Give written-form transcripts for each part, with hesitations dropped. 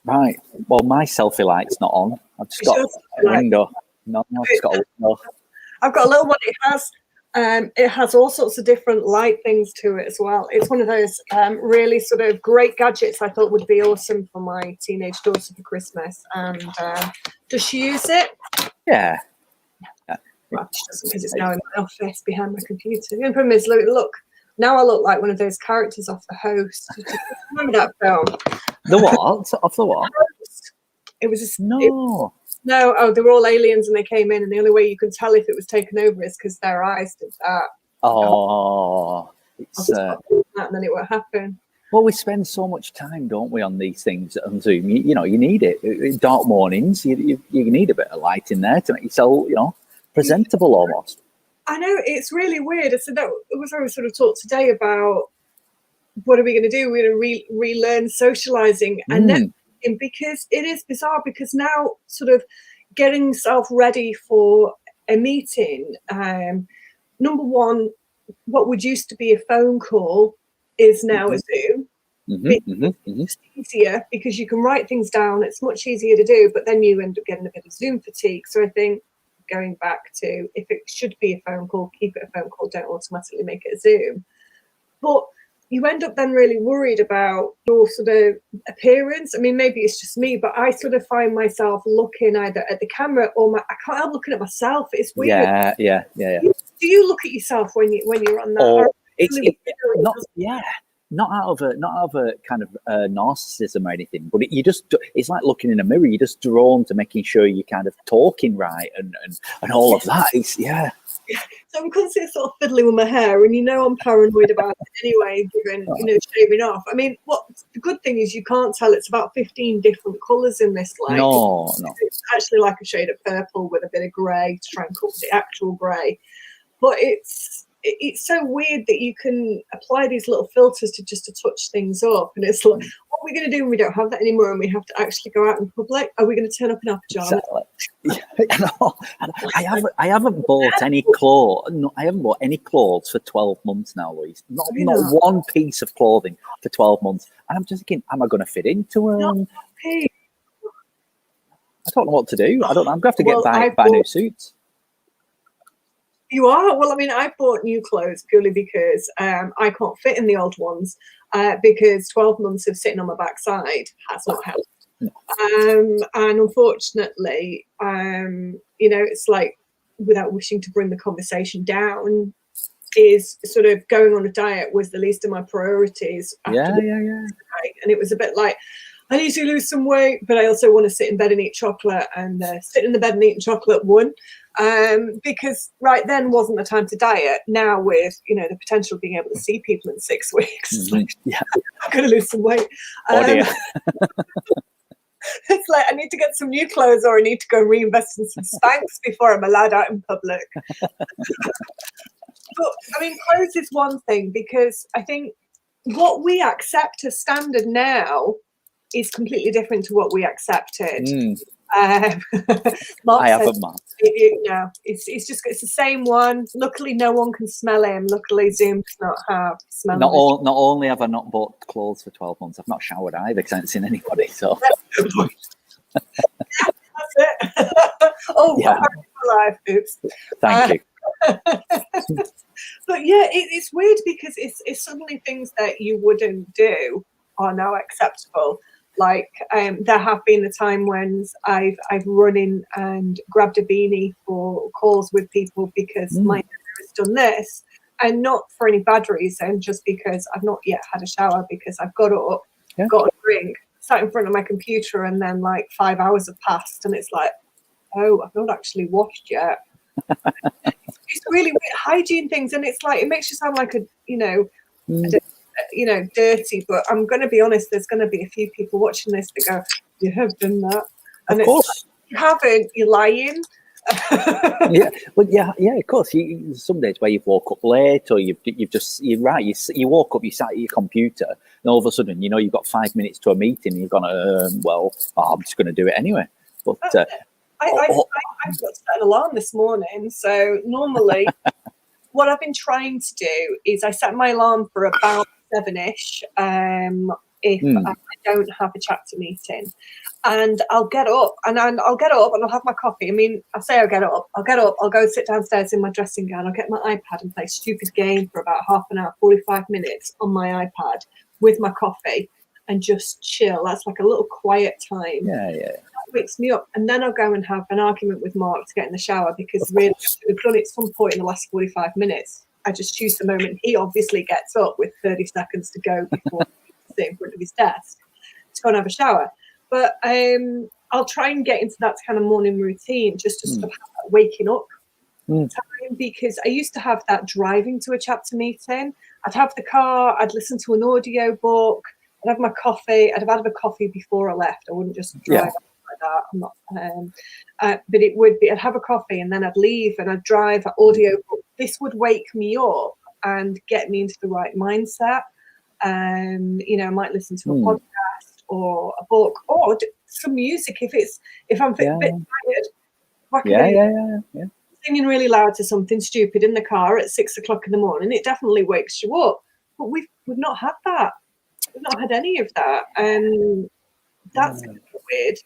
Right. Well, my selfie light's not on. I've just got a window. No, I've just got a window. I've got a little one. It has all sorts of different light things to it as well. It's one of those really sort of great gadgets I thought would be awesome for my teenage daughter for Christmas. And does she use it? Yeah. Well, she doesn't, because it's now in my office behind my computer. The only problem is, look, now I look like one of those characters off The Host. Remember that film? The what? Of the what? It was just no. They were all aliens and they came in, and the only way you could tell if it was taken over is because their eyes did that. It's and then it won't happen. Well, we spend so much time, don't we, on these things on Zoom? You know, you need it. In dark mornings, you need a bit of light in there to make yourself, presentable almost. I know, it's really weird. So that was how we sort of talked today about what are we going to do? We're going to relearn socializing, and then because it is bizarre, because now sort of getting yourself ready for a meeting. Number one, what would used to be a phone call is now a Zoom. It's easier because you can write things down. It's much easier to do, but then you end up getting a bit of Zoom fatigue. So I think going back to, if it should be a phone call, keep it a phone call, don't automatically make it a Zoom. But you end up then really worried about your sort of appearance. I mean, maybe it's just me, but I sort of find myself looking either at the camera or I can't help looking at myself. It's weird. Yeah. Do you look at yourself when you're on that? Or not out of a kind of narcissism or anything, but it's like looking in a mirror. You're just drawn to making sure you're kind of talking right and all of that. So I'm constantly sort of fiddling with my hair, and I'm paranoid about it anyway, given shaving off. I mean, the good thing is you can't tell. It's about 15 different colours in this light. No. It's actually like a shade of purple with a bit of grey to try and cover the actual grey. But it's so weird that you can apply these little filters to touch things up, and it's like, what are we going to do when we don't have that anymore and we have to actually go out in public? Are we going to turn up in our pajamas? Exactly. I haven't bought any clothes. No, I haven't bought any clothes for 12 months now, Louise. Not one piece of clothing for 12 months, and I'm just thinking, am I going to fit into them? I don't know what to do. I don't know. I'm going to have to buy new suits. You are? Well, I mean, I bought new clothes purely because I can't fit in the old ones because 12 months of sitting on my backside has not helped. And unfortunately, it's like, without wishing to bring the conversation down, is sort of going on a diet was the least of my priorities. Yeah. And it was a bit like, I need to lose some weight, but I also want to sit in bed and eat chocolate, and sitting in the bed and eating chocolate won. Because right then wasn't the time to diet. Now with, the potential of being able to see people in 6 weeks, I'm going to lose some weight. It's like, I need to get some new clothes, or I need to go reinvest in some Spanx before I'm allowed out in public. But I mean, clothes is one thing, because I think what we accept as standard now is completely different to what we accepted. I haven't, Mark. It's the same one. Luckily, no one can smell him. Luckily, Zoom does not have smell. Not only have I not bought clothes for 12 months, I've not showered either because I haven't seen anybody. So that's it. Alive. Oops. Thank you. But yeah, it's weird because it's suddenly things that you wouldn't do are now acceptable. Like there have been the time when I've run in and grabbed a beanie for calls with people because my neighbour has done this, and not for any bad reason, just because I've not yet had a shower, because I've got up, got a drink, sat in front of my computer, and then like 5 hours have passed, and it's like, oh, I've not actually washed yet. It's really weird hygiene things, and it's like, it makes you sound like dirty, but I'm going to be honest, there's going to be a few people watching this that go, you have done that, and of course. Like, you haven't, you're lying. Of course. Some days where you've woke up late, or you woke up, you sat at your computer, and all of a sudden, you've got 5 minutes to a meeting, and you've gone, I'm just going to do it anyway. But I forgot to set an alarm this morning, so normally what I've been trying to do is I set my alarm for about 7ish if I don't have a chapter meeting. And I'll get up and I'll have my coffee. I mean, I say I'll get up, I'll go sit downstairs in my dressing gown, I'll get my iPad and play a stupid game for about half an hour, 45 minutes on my iPad with my coffee and just chill. That's like a little quiet time. Yeah. That wakes me up. And then I'll go and have an argument with Mark to get in the shower, because really we've done it at some point in the last 45 minutes. I just choose the moment he obviously gets up with 30 seconds to go before he sits in front of his desk to go and have a shower. But I'll try and get into that kind of morning routine, just to sort of have that waking up time, because I used to have that driving to a chapter meeting. I'd have the car, I'd listen to an audio book, I'd have my coffee. I'd have had a coffee before I left. I wouldn't just drive like that. I'm not. But it would be, I'd have a coffee and then I'd leave and I'd drive an audio book. This would wake me up and get me into the right mindset. You know, I might listen to a podcast or a book or some music if I'm a bit tired. Yeah. Singing really loud to something stupid in the car at 6 o'clock in the morning, it definitely wakes you up. But we've not had that. We've not had any of that, and that's weird.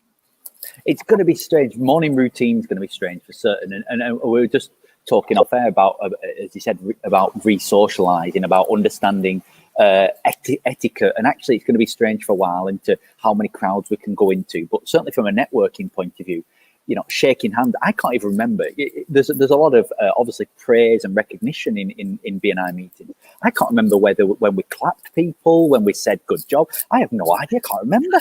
It's going to be strange. Morning routine is going to be strange for certain. And we were just talking off air about, as you said, about re-socializing, about understanding etiquette. And actually, it's going to be strange for a while into how many crowds we can go into. But certainly from a networking point of view, you know, shaking hands. I can't even remember. There's a lot of obviously praise and recognition in BNI meetings. I can't remember when we clapped people, when we said good job. I have no idea. I can't remember.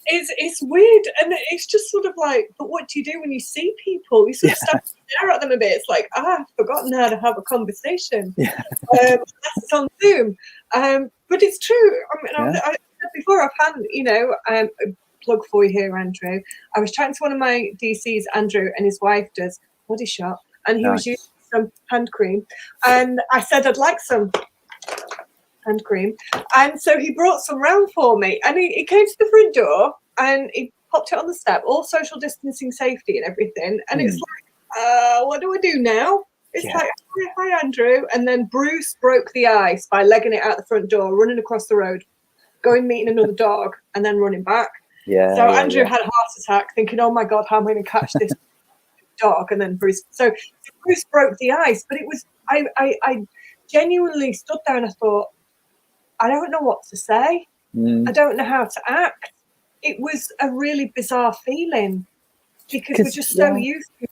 It's weird, and it's just sort of like, but what do you do when you see people? You sort of stand and stare at them a bit. It's like, I've forgotten how to have a conversation. Unless it's on Zoom. But it's true. I mean, I said before, I've had, you know, a plug for you here, Andrew. I was chatting to one of my DCs, Andrew, and his wife does Body Shop, and he was using some hand cream, and I said I'd like some hand cream, and so he brought some round for me, and he came to the front door and he popped it on the step, all social distancing, safety and everything, and it's like, what do I do now? It's like, hi Andrew, and then Bruce broke the ice by legging it out the front door, running across the road, going meeting another dog, and then running back. So Andrew had a heart attack, thinking, "Oh my God, how am I going to catch this dog?" And then Bruce broke the ice. But it was, I genuinely stood there and I thought, I don't know what to say. I don't know how to act. It was a really bizarre feeling, because we're just so used to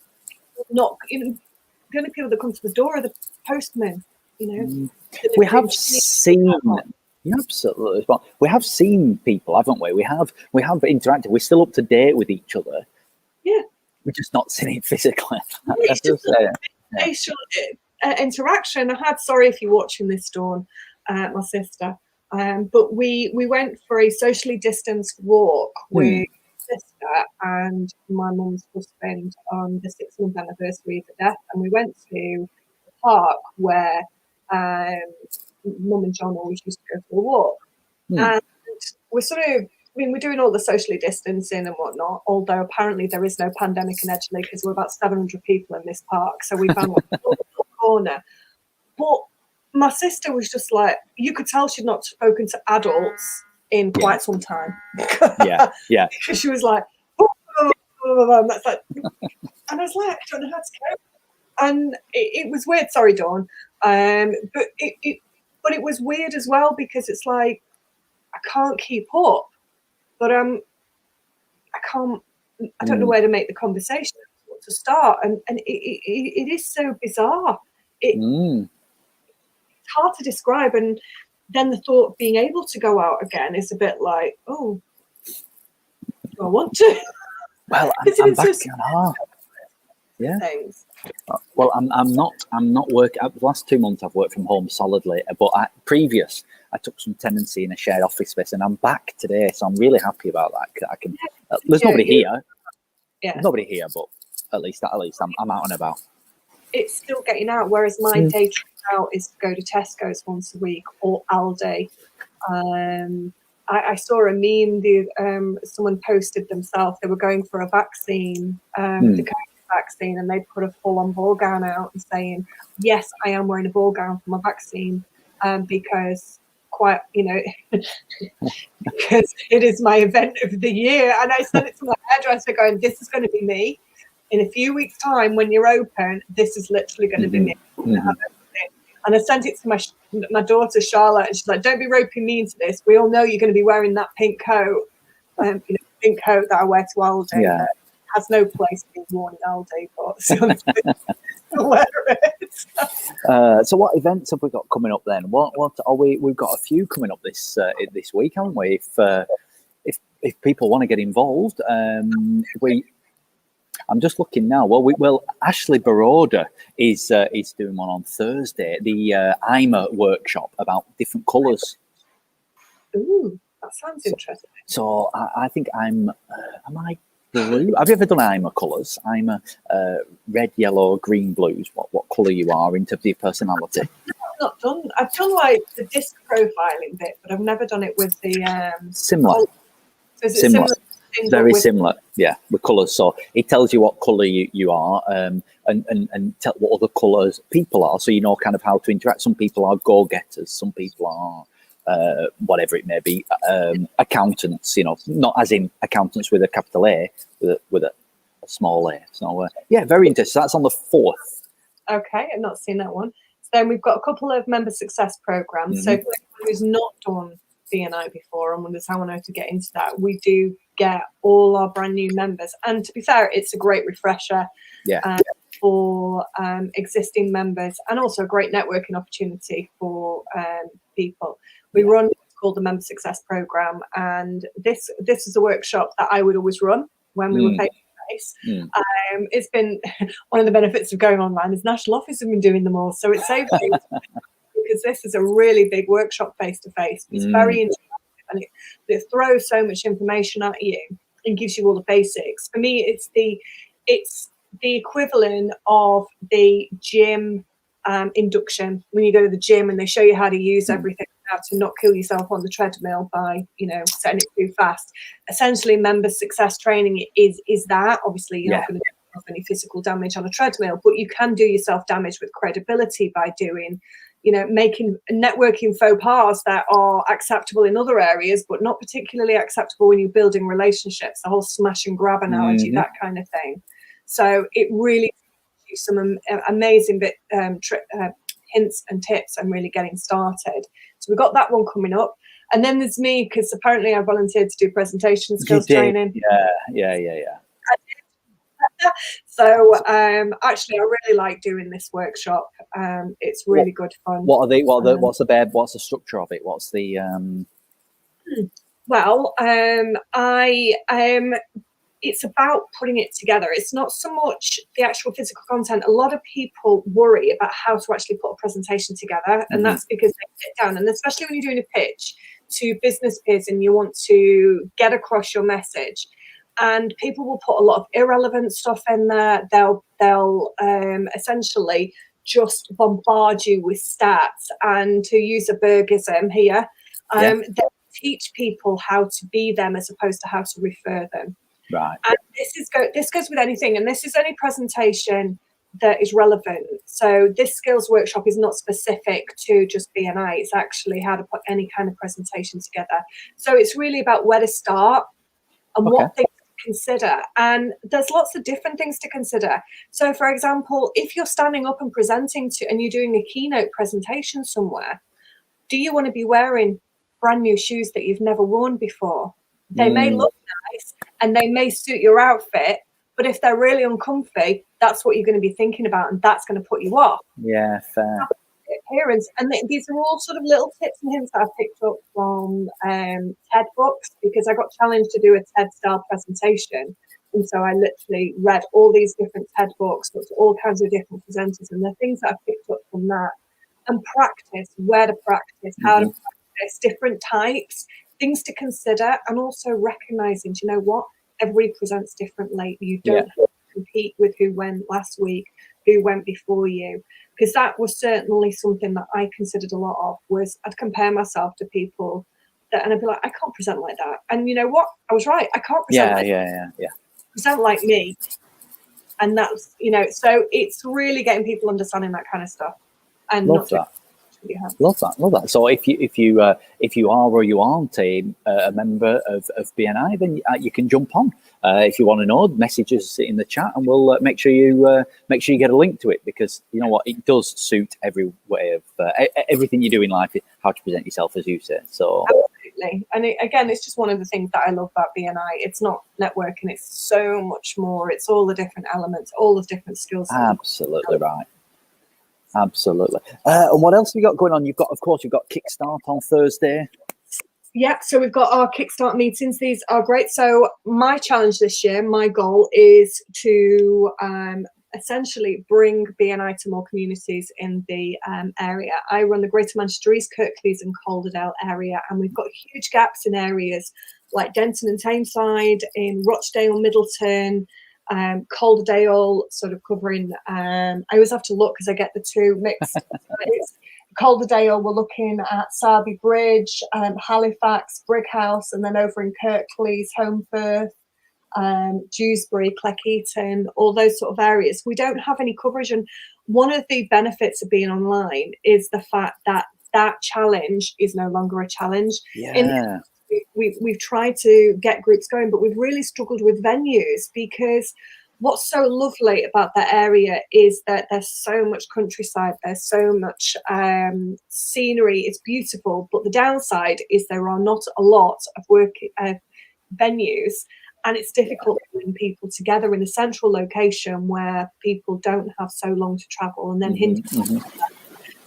not, you know, the only people that come to the door are the postmen. You know, we have seen. Yeah, absolutely. Well, we have seen people, haven't we? We have interacted. We're still up to date with each other. Yeah, we're just not seeing it physically. It's just facial interaction. I had, sorry if you're watching this, Dawn, my sister, but we went for a socially distanced walk with my sister and my mum's husband on the 6-month anniversary of the death, and we went to the park where Mum and John always used to go for a walk. And we're sort of, I mean, we're doing all the socially distancing and whatnot, although apparently there is no pandemic in Edgeley, because we're about 700 people in this park, so we found a little corner. But my sister was just like, you could tell she'd not spoken to adults in quite some time. Because she was like, and that's like, and I was like, I don't know how to cope. And it was weird. Sorry, Dawn. But it was weird as well, because it's like, I can't keep up, but I don't know where to make the conversation, what to start, and it is so bizarre. It's hard to describe, and then the thought of being able to go out again is a bit like, oh, do I want to? Well, I'm back on. Things. Well, I'm not working. The last 2 months I've worked from home solidly, but I took some tenancy in a shared office space, and I'm back today, so I'm really happy about that. I can. There's nobody here. There's nobody here, but at least I'm out and about. It's still getting out, whereas my day trip out is to go to Tesco's once a week or Aldi. I saw a meme. Someone posted themselves. They were going for a vaccine. The vaccine, and they put a full-on ball gown out and saying, yes, I am wearing a ball gown for my vaccine, because quite, because it is my event of the year. And I sent it to my hairdresser going, this is going to be me. In a few weeks' time, when you're open, this is literally going to be me. And I sent it to my daughter, Charlotte, and she's like, don't be roping me into this. We all know you're going to be wearing that pink coat, pink coat that I wear to Aldi. Yeah. Has no place being worn in Aldi, but wear it. So what events have we got coming up then? What are we? We've got a few coming up this week, haven't we? If people want to get involved, I'm just looking now. Well, Ashley Baroda is doing one on Thursday. The IMA workshop about different colours. Ooh, that sounds interesting. So I think am I blue? Have you ever done IMA colours? IMA red, yellow, green, blues. What colour you are in terms of your personality? Not done. I've done like the disc profiling bit, but I've never done it with the similar. So is it similar? Very similar, yeah, with colours. So it tells you what colour you are, and tell what other colours people are. So you know kind of how to interact. Some people are go-getters. Some people are whatever it may be, accountants. Not as in accountants with a capital A, with a small a. So yeah, very interesting. That's on the 4th. Okay, I've not seen that one. So then we've got a couple of member success programs. So for anyone who's not done BNI before and wonders how on earth to get into that, we do get all our brand new members, and to be fair, it's a great refresher for existing members, and also a great networking opportunity for people. We run what's called the Member Success Program, and this is a workshop that I would always run when we were face to face. It's been one of the benefits of going online is national office have been doing them all, so it saves me because this is a really big workshop face to face. It's very interactive, and it throws so much information at you and gives you all the basics. For me, it's the equivalent of the gym induction when you go to the gym and they show you how to use everything, how to not kill yourself on the treadmill by setting it too fast. Essentially, member success training is that. Obviously, you're not going to get any physical damage on a treadmill, but you can do yourself damage with credibility by doing making networking faux pas that are acceptable in other areas, but not particularly acceptable when you're building relationships, the whole smash and grab analogy, that kind of thing. So it really gives you some amazing hints and tips and really getting started. So we've got that one coming up. And then there's me, because apparently I volunteered to do presentation skills training. Yeah. So actually, I really like doing this workshop. It's really good fun. What are they? What's the structure of it? What's the? Well, it's about putting it together. It's not so much the actual physical content. A lot of people worry about how to actually put a presentation together, and that's because they sit down, and especially when you're doing a pitch to business peers and you want to get across your message. And people will put a lot of irrelevant stuff in there. They'll essentially just bombard you with stats. And to use a Bergism here, they'll teach people how to be them as opposed to how to refer them. Right. And this goes with anything, and this is any presentation that is relevant. So this skills workshop is not specific to just BNI. It's actually how to put any kind of presentation together. So it's really about where to start and what things consider, and there's lots of different things to consider. So for example, if you're standing up and presenting and you're doing a keynote presentation somewhere, do you want to be wearing brand new shoes that you've never worn before? They may look nice and they may suit your outfit, but if they're really uncomfy, that's what you're going to be thinking about, and that's going to put you off. Yeah, fair. Appearance. And these are all sort of little tips and hints that I've picked up from TED books, because I got challenged to do a TED style presentation, and so I literally read all these different TED books, looked at all kinds of different presenters, and the things that I've picked up from that, and practice, where to practice, how to practice, different types, things to consider, and also recognizing, do you know what, everybody presents differently. You don't have to compete with who went last week, who went before you. Because that was certainly something that I considered a lot of, was I'd compare myself to people and I'd be like, I can't present like that. And you know what? I was right. I can't present like that. Present like me. And that's, so it's really getting people understanding that kind of stuff. And Love that. Love that. So if you are or you aren't a member of BNI, then you can jump on. If you want to know, message us in the chat, and we'll make sure you get a link to it, because you know what, it does suit every way of everything you do in life, how to present yourself, as you say. So absolutely, and again, it's just one of the things that I love about BNI. It's not networking; it's so much more. It's all the different elements, all the different skills. Absolutely right. Absolutely. And what else have you got going on? You've got Kickstart on Thursday. Yeah, so we've got our Kickstart meetings. These are great. So my challenge this year, my goal is to essentially bring BNI to more communities in the area. I run the Greater Manchester East, Kirklees and Calderdale area, and we've got huge gaps in areas like Denton and Tameside, in Rochdale, Middleton, Calderdale, sort of covering, I always have to look because I get the two mixed. Calderdale, we're looking at Sarby Bridge, Halifax, Brighouse, and then over in Kirklees, Holmfirth, Dewsbury, Cleckheaton, all those sort of areas. We don't have any coverage, and one of the benefits of being online is the fact that that challenge is no longer a challenge. Yeah. We've tried to get groups going, but we've really struggled with venues, because what's so lovely about that area is that there's so much countryside, there's so much scenery, it's beautiful, but the downside is there are not a lot of venues, and it's difficult to bring people together in a central location where people don't have so long to travel, and then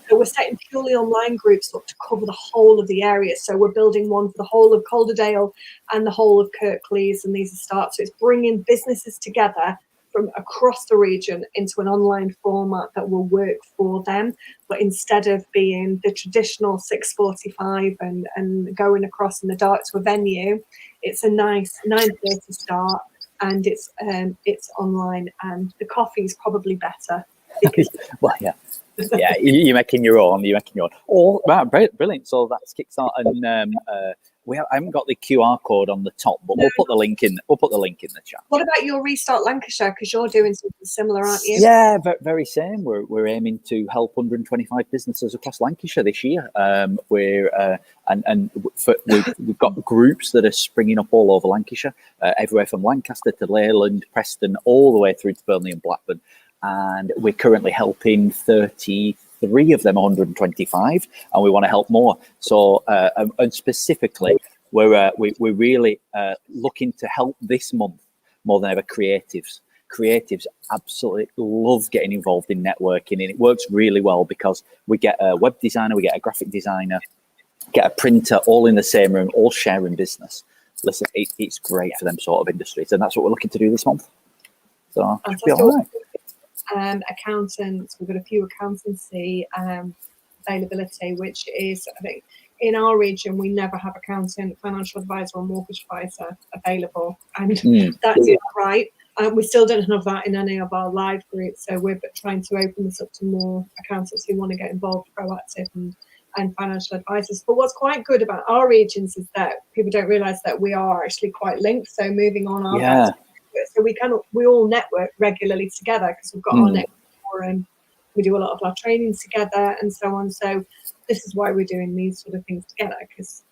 So we're setting purely online groups up to cover the whole of the area. So we're building one for the whole of Calderdale and the whole of Kirklees, and these are starts. So it's bringing businesses together from across the region into an online format that will work for them. But instead of being the traditional 6:45 and going across in the dark to a venue, it's a nice 9:30 start, and it's online, and the coffee is probably better. Well, yeah. Yeah, you're making your own. Oh, right, brilliant. So that's Kickstart, and I haven't got the QR code on the top, but we'll put the link in. We'll put the link in the chat. What about your Restart Lancashire? Because you're doing something similar, aren't you? Yeah, very same. We're aiming to help 125 businesses across Lancashire this year. We've got groups that are springing up all over Lancashire, everywhere from Lancaster to Leyland, Preston, all the way through to Burnley and Blackburn. And we're currently helping 33 of them, 125, and we want to help more. So, and specifically, we're really looking to help this month more than ever creatives. Creatives absolutely love getting involved in networking, and it works really well because we get a web designer, we get a graphic designer, get a printer, all in the same room, all sharing business. Listen, it's great for them sort of industries, and that's what we're looking to do this month. So, it should be all right. Accountants, we've got a few accountancy availability, which is, I think, in our region we never have accountant, financial advisor or mortgage advisor available, and that's right. We still don't have that in any of our live groups, so we're trying to open this up to more accountants who want to get involved, proactive and financial advisors. But what's quite good about our regions is that people don't realise that we are actually quite linked. So moving on our so we all network regularly together because we've got our network forum. We do a lot of our trainings together and so on. So this is why we're doing these sort of things together, because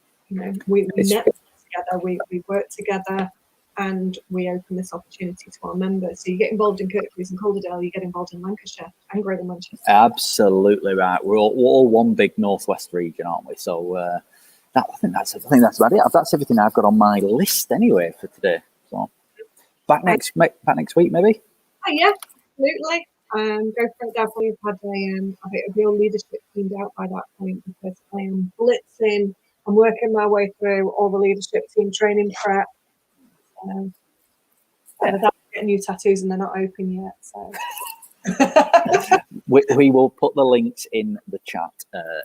we network together, we work together, and we open this opportunity to our members. So you get involved in Kirklees and Calderdale, you get involved in Lancashire and Greater Manchester. Absolutely right. We're all one big northwest region, aren't we? So I think that's about it. That's everything I've got on my list anyway for today. So. Back next week, maybe? Oh, yeah, absolutely. Go for it. Definitely have had a real leadership teamed out by that point, because I am blitzing. I'm working my way through all the leadership team training prep. Without getting new tattoos, and they're not open yet. So we will put the links in the chat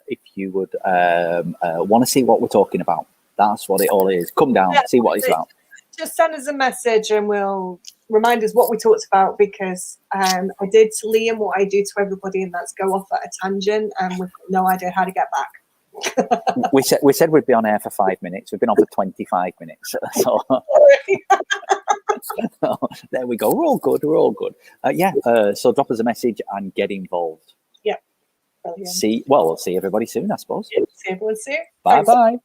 if you would want to see what we're talking about. That's what it all is. Come down, see what it's about. Just send us a message and we'll remind us what we talked about, because I did to Liam what I do to everybody, and that's go off at a tangent and we've no idea how to get back. we said we'd be on air for 5 minutes. We've been on for 25 minutes. So there we go. We're all good. So drop us a message and get involved. Yeah. Brilliant. We'll see everybody soon, I suppose. See everyone soon. Bye bye.